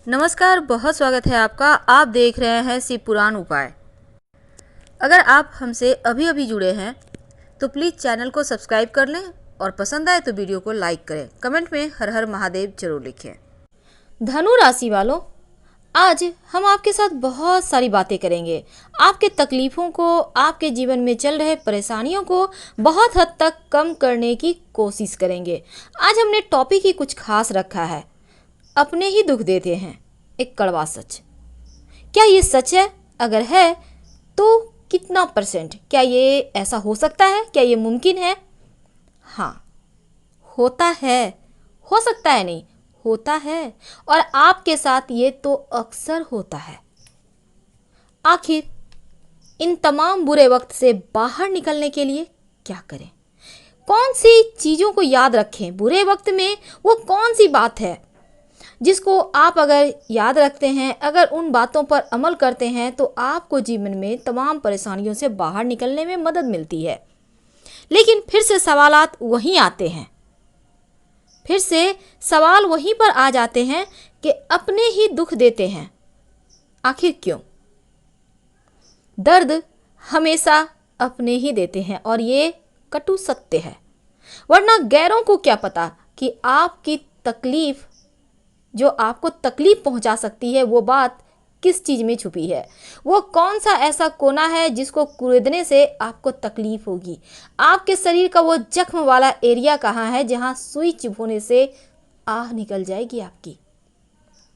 नमस्कार, बहुत स्वागत है आपका। आप देख रहे हैं शिव पुराण उपाय। अगर आप हमसे अभी अभी जुड़े हैं तो प्लीज़ चैनल को सब्सक्राइब कर लें और पसंद आए तो वीडियो को लाइक करें। कमेंट में हर हर महादेव जरूर लिखें। धनु राशि वालों, आज हम आपके साथ बहुत सारी बातें करेंगे। आपके तकलीफ़ों को, आपके जीवन में चल रहे परेशानियों को बहुत हद तक कम करने की कोशिश करेंगे। आज हमने टॉपिक ही कुछ खास रखा है, अपने ही दुख देते हैं, एक कड़वा सच। क्या ये सच है? अगर है तो कितना %? क्या ये ऐसा हो सकता है? क्या ये मुमकिन है? हाँ, होता है। हो सकता है नहीं, होता है। और आपके साथ ये तो अक्सर होता है। आखिर इन तमाम बुरे वक्त से बाहर निकलने के लिए क्या करें? कौन सी चीज़ों को याद रखें बुरे वक्त में? वो कौन सी बात है जिसको आप अगर याद रखते हैं, अगर उन बातों पर अमल करते हैं तो आपको जीवन में तमाम परेशानियों से बाहर निकलने में मदद मिलती है। लेकिन फिर से सवालात वहीं आते हैं, फिर से सवाल वहीं पर आ जाते हैं कि अपने ही दुख देते हैं। आखिर क्यों? दर्द हमेशा अपने ही देते हैं और ये कटु सत्य है। वरना गैरों को क्या पता कि आपकी तकलीफ, जो आपको तकलीफ पहुंचा सकती है, वो बात किस चीज़ में छुपी है। वो कौन सा ऐसा कोना है जिसको कुरेदने से आपको तकलीफ होगी। आपके शरीर का वो जख्म वाला एरिया कहाँ है जहाँ सुई चुभोने से आह निकल जाएगी आपकी।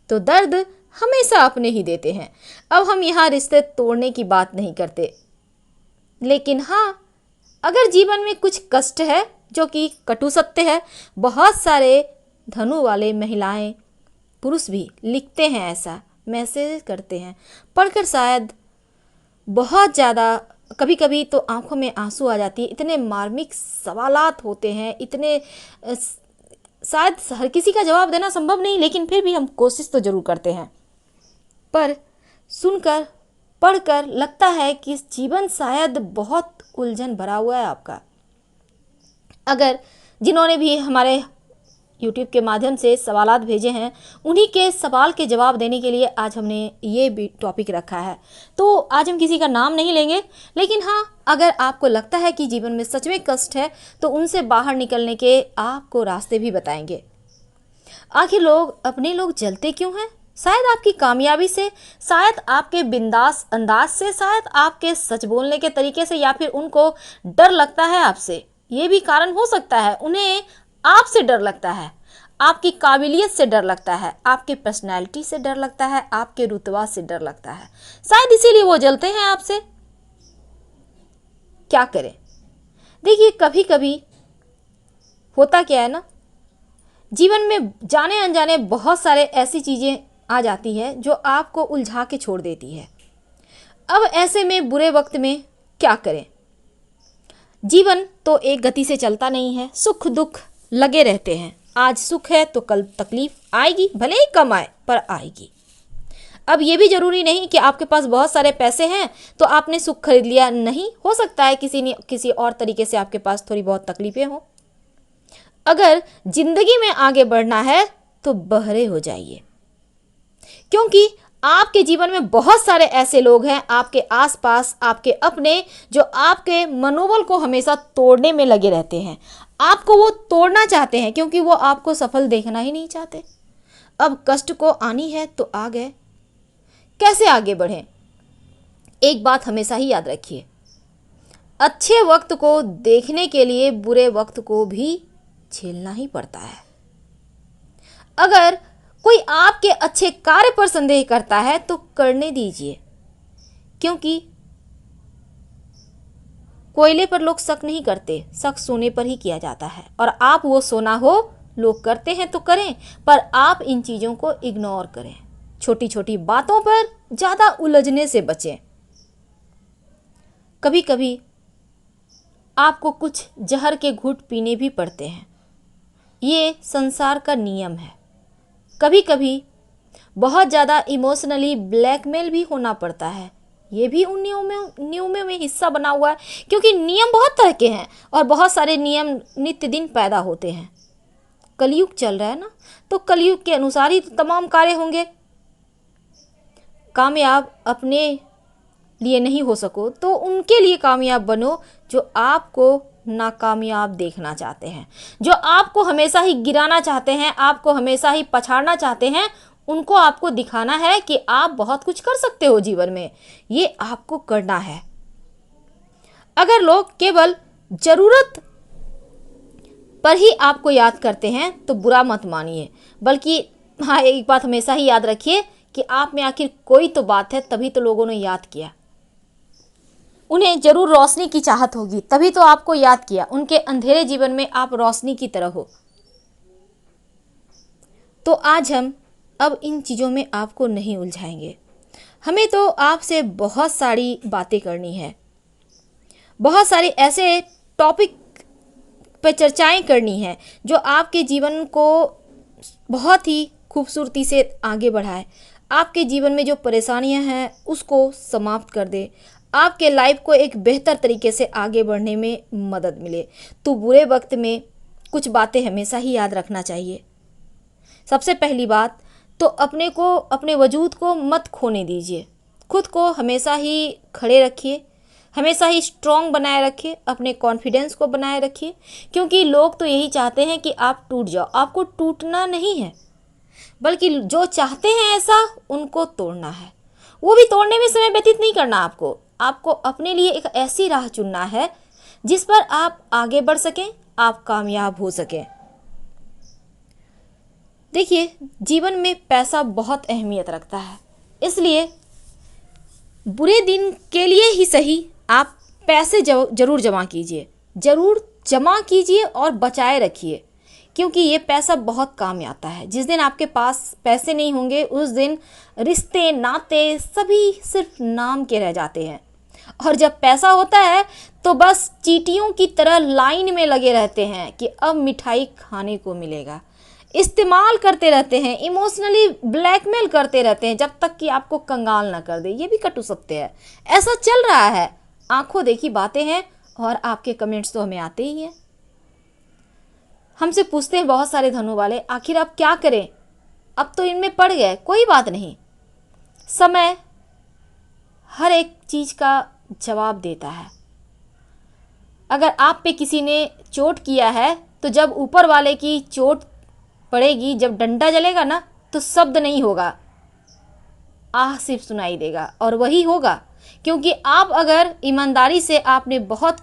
तो दर्द हमेशा अपने ही देते हैं। अब हम यहाँ रिश्ते तोड़ने की बात नहीं करते, लेकिन हाँ, अगर जीवन में कुछ कष्ट है, जो कि कटु सत्य है, बहुत सारे धनु वाले महिलाएं, पुरुष भी लिखते हैं, ऐसा मैसेज करते हैं, पढ़कर शायद बहुत ज़्यादा कभी कभी तो आंखों में आंसू आ जाती है। इतने मार्मिक सवालात होते हैं, इतने शायद हर किसी का जवाब देना संभव नहीं, लेकिन फिर भी हम कोशिश तो ज़रूर करते हैं। पर सुनकर, पढ़कर लगता है कि जीवन शायद बहुत उलझन भरा हुआ है आपका। अगर जिन्होंने भी हमारे YouTube के माध्यम से सवालात भेजे हैं, उन्हीं के सवाल के जवाब देने के लिए आज हमने ये भी टॉपिक रखा है। तो आज हम किसी का नाम नहीं लेंगे, लेकिन हाँ, अगर आपको लगता है कि जीवन में सच में कष्ट है तो उनसे बाहर निकलने के आपको रास्ते भी बताएंगे। आखिर अपने लोग जलते क्यों हैं? शायद आपकी कामयाबी से, शायद आपके बिंदास अंदाज से, शायद आपके सच बोलने के तरीके से, या फिर उनको डर लगता है आपसे। ये भी कारण हो सकता है। उन्हें आपसे डर लगता है, आपकी काबिलियत से डर लगता है, आपके पर्सनैलिटी से डर लगता है, आपके रुतबा से डर लगता है। शायद इसीलिए वो जलते हैं आपसे। क्या करें? देखिए, कभी कभी होता क्या है ना, जीवन में जाने अनजाने बहुत सारे ऐसी चीज़ें आ जाती है जो आपको उलझा के छोड़ देती है। अब ऐसे में बुरे वक्त में क्या करें? जीवन तो एक गति से चलता नहीं है, सुख दुख लगे रहते हैं। आज सुख है तो कल तकलीफ आएगी, भले ही कम आए पर आएगी। अब ये भी जरूरी नहीं कि आपके पास बहुत सारे पैसे हैं तो आपने सुख खरीद लिया। नहीं, हो सकता है किसी और तरीके से आपके पास थोड़ी बहुत तकलीफें हों। अगर जिंदगी में आगे बढ़ना है तो बहरे हो जाइए, क्योंकि आपके जीवन में बहुत सारे ऐसे लोग हैं आपके आसपास, आपके अपने, जो आपके मनोबल को हमेशा तोड़ने में लगे रहते हैं। आपको वो तोड़ना चाहते हैं क्योंकि वो आपको सफल देखना ही नहीं चाहते। अब कष्ट को आनी है तो आ गए, कैसे आगे बढ़ें? एक बात हमेशा ही याद रखिए, अच्छे वक्त को देखने के लिए बुरे वक्त को भी झेलना ही पड़ता है। अगर कोई आपके अच्छे कार्य पर संदेह करता है तो करने दीजिए, क्योंकि कोयले पर लोग शक नहीं करते, शक सोने पर ही किया जाता है। और आप वो सोना हो, लोग करते हैं तो करें, पर आप इन चीज़ों को इग्नोर करें। छोटी छोटी बातों पर ज़्यादा उलझने से बचें। कभी कभी आपको कुछ जहर के घूंट पीने भी पड़ते हैं, ये संसार का नियम है। कभी कभी बहुत ज़्यादा इमोशनली ब्लैकमेल भी होना पड़ता है, ये भी उन नियमों में हिस्सा बना हुआ है, क्योंकि नियम बहुत तरह के हैं और बहुत सारे नियम नित्य दिन पैदा होते हैं। कलयुग चल रहा है ना, तो कलयुग के अनुसार ही तो तमाम कार्य होंगे। कामयाब अपने लिए नहीं हो सको तो उनके लिए कामयाब बनो जो आपको नाकामयाब देखना चाहते हैं, जो आपको हमेशा ही गिराना चाहते हैं, आपको हमेशा ही पछाड़ना चाहते हैं। उनको आपको दिखाना है कि आप बहुत कुछ कर सकते हो जीवन में, ये आपको करना है। अगर लोग केवल ज़रूरत पर ही आपको याद करते हैं तो बुरा मत मानिए, बल्कि हाँ, एक बात हमेशा ही याद रखिए कि आप में आखिर कोई तो बात है, तभी तो लोगों ने याद किया। उन्हें जरूर रोशनी की चाहत होगी, तभी तो आपको याद किया। उनके अंधेरे जीवन में आप रोशनी की तरह हो। तो आज हम अब इन चीज़ों में आपको नहीं उलझाएंगे। हमें तो आपसे बहुत सारी बातें करनी है, बहुत सारे ऐसे टॉपिक पर चर्चाएं करनी है जो आपके जीवन को बहुत ही खूबसूरती से आगे बढ़ाए, आपके जीवन में जो परेशानियां हैं उसको समाप्त कर दे, आपके लाइफ को एक बेहतर तरीके से आगे बढ़ने में मदद मिले। तो बुरे वक्त में कुछ बातें हमेशा ही याद रखना चाहिए। सबसे पहली बात तो अपने को, अपने वजूद को मत खोने दीजिए। खुद को हमेशा ही खड़े रखिए, हमेशा ही स्ट्रॉन्ग बनाए रखिए, अपने कॉन्फिडेंस को बनाए रखिए, क्योंकि लोग तो यही चाहते हैं कि आप टूट जाओ। आपको टूटना नहीं है, बल्कि जो चाहते हैं ऐसा उनको तोड़ना है। वो भी तोड़ने में समय व्यतीत नहीं करना आपको अपने लिए एक ऐसी राह चुनना है जिस पर आप आगे बढ़ सकें, आप कामयाब हो सकें। देखिए, जीवन में पैसा बहुत अहमियत रखता है, इसलिए बुरे दिन के लिए ही सही आप पैसे जरूर जमा कीजिए, ज़रूर जमा कीजिए और बचाए रखिए, क्योंकि ये पैसा बहुत काम आता है। जिस दिन आपके पास पैसे नहीं होंगे उस दिन रिश्ते नाते सभी सिर्फ नाम के रह जाते हैं, और जब पैसा होता है तो बस चींटियों की तरह लाइन में लगे रहते हैं कि अब मिठाई खाने को मिलेगा। इस्तेमाल करते रहते हैं, इमोशनली ब्लैकमेल करते रहते हैं जब तक कि आपको कंगाल ना कर दे। ये भी कटु सत्य है, ऐसा चल रहा है, आंखों देखी बातें हैं। और आपके कमेंट्स तो हमें आते ही हैं। हमसे पूछते हैं बहुत सारे धनों वाले, आखिर अब क्या करें, अब तो इनमें पड़ गए। कोई बात नहीं, समय हर एक चीज़ का जवाब देता है। अगर आप पे किसी ने चोट किया है तो जब ऊपर वाले की चोट पड़ेगी, जब डंडा जलेगा ना, तो शब्द नहीं होगा, आह सिर्फ सुनाई देगा। और वही होगा, क्योंकि आप अगर ईमानदारी से आपने बहुत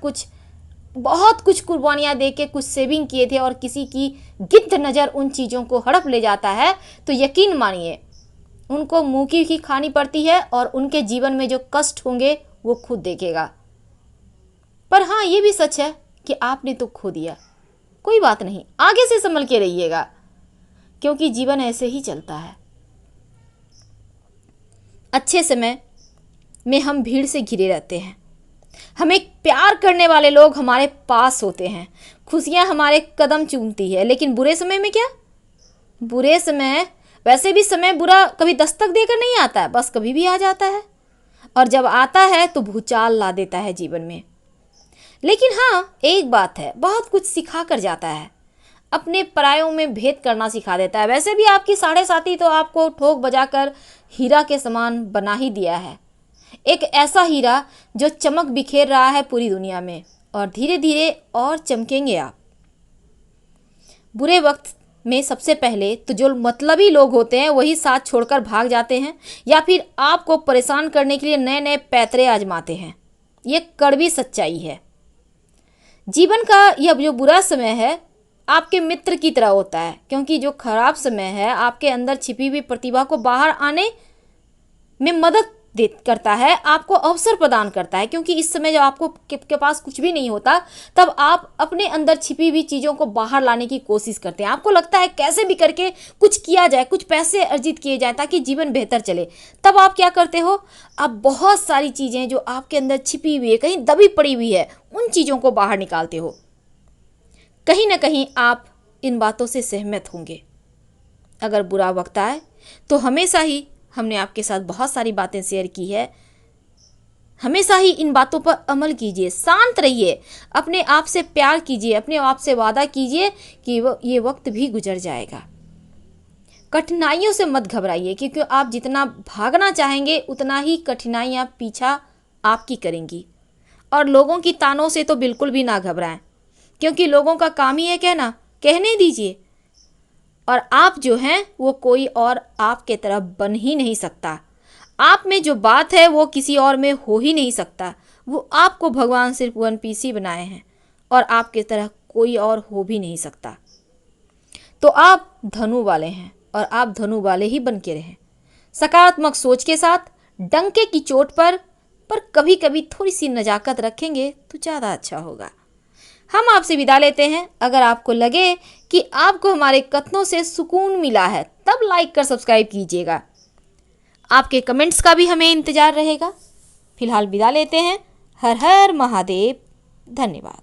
कुछ कुर्बानियाँ दे के कुछ सेविंग किए थे और किसी की गिद्ध नज़र उन चीज़ों को हड़प ले जाता है, तो यकीन मानिए उनको मुँह की खानी पड़ती है और उनके जीवन में जो कष्ट होंगे वो खुद देखेगा। पर हाँ, ये भी सच है कि आपने तो खो दिया। कोई बात नहीं, आगे से संभल के रहिएगा, क्योंकि जीवन ऐसे ही चलता है। अच्छे समय में हम भीड़ से घिरे रहते हैं, हमें प्यार करने वाले लोग हमारे पास होते हैं, खुशियां हमारे कदम चूमती है। लेकिन बुरे समय में क्या? बुरे समय, वैसे भी समय बुरा कभी दस्तक देकर नहीं आता है, बस कभी भी आ जाता है, और जब आता है तो भूचाल ला देता है जीवन में। लेकिन हाँ, एक बात है, बहुत कुछ सिखा कर जाता है, अपने परायों में भेद करना सिखा देता है। वैसे भी आपकी साढ़े साथी तो आपको ठोक बजाकर हीरा के समान बना ही दिया है, एक ऐसा हीरा जो चमक बिखेर रहा है पूरी दुनिया में, और धीरे धीरे और चमकेंगे आप। बुरे वक्त में सबसे पहले तो जो मतलबी लोग होते हैं वही साथ छोड़कर भाग जाते हैं, या फिर आपको परेशान करने के लिए नए नए पैतरे आजमाते हैं। ये कड़वी सच्चाई है। जीवन का यह जो बुरा समय है आपके मित्र की तरह होता है, क्योंकि जो खराब समय है आपके अंदर छिपी हुई प्रतिभा को बाहर आने में मदद करता है, आपको अवसर प्रदान करता है। क्योंकि इस समय जब आपको के पास कुछ भी नहीं होता, तब आप अपने अंदर छिपी हुई चीज़ों को बाहर लाने की कोशिश करते हैं। आपको लगता है कैसे भी करके कुछ किया जाए, कुछ पैसे अर्जित किए जाए ताकि जीवन बेहतर चले। तब आप क्या करते हो? आप बहुत सारी चीज़ें जो आपके अंदर छिपी हुई है, कहीं दबी पड़ी हुई है, उन चीज़ों को बाहर निकालते हो। कहीं ना कहीं आप इन बातों से सहमत होंगे। अगर बुरा वक्त आए तो हमेशा ही हमने आपके साथ बहुत सारी बातें शेयर की है, हमेशा ही इन बातों पर अमल कीजिए, शांत रहिए, अपने आप से प्यार कीजिए, अपने आप से वादा कीजिए कि ये वक्त भी गुजर जाएगा। कठिनाइयों से मत घबराइए, क्योंकि आप जितना भागना चाहेंगे उतना ही कठिनाइयाँ पीछा आपकी करेंगी। और लोगों की तानों से तो बिल्कुल भी ना घबराएं, क्योंकि लोगों का काम ही है कहना, कहने दीजिए। और आप जो हैं वो कोई और आपके तरह बन ही नहीं सकता। आप में जो बात है वो किसी और में हो ही नहीं सकता। वो आपको भगवान सिर्फ 1 पीस ही बनाए हैं और आपके तरह कोई और हो भी नहीं सकता। तो आप धनु वाले हैं और आप धनु वाले ही बन के रहें, सकारात्मक सोच के साथ, डंके की चोट पर कभी कभी थोड़ी सी नजाकत रखेंगे तो ज़्यादा अच्छा होगा। हम आपसे विदा लेते हैं। अगर आपको लगे कि आपको हमारे कथनों से सुकून मिला है तब लाइक कर सब्सक्राइब कीजिएगा। आपके कमेंट्स का भी हमें इंतज़ार रहेगा। फिलहाल विदा लेते हैं। हर हर महादेव। धन्यवाद।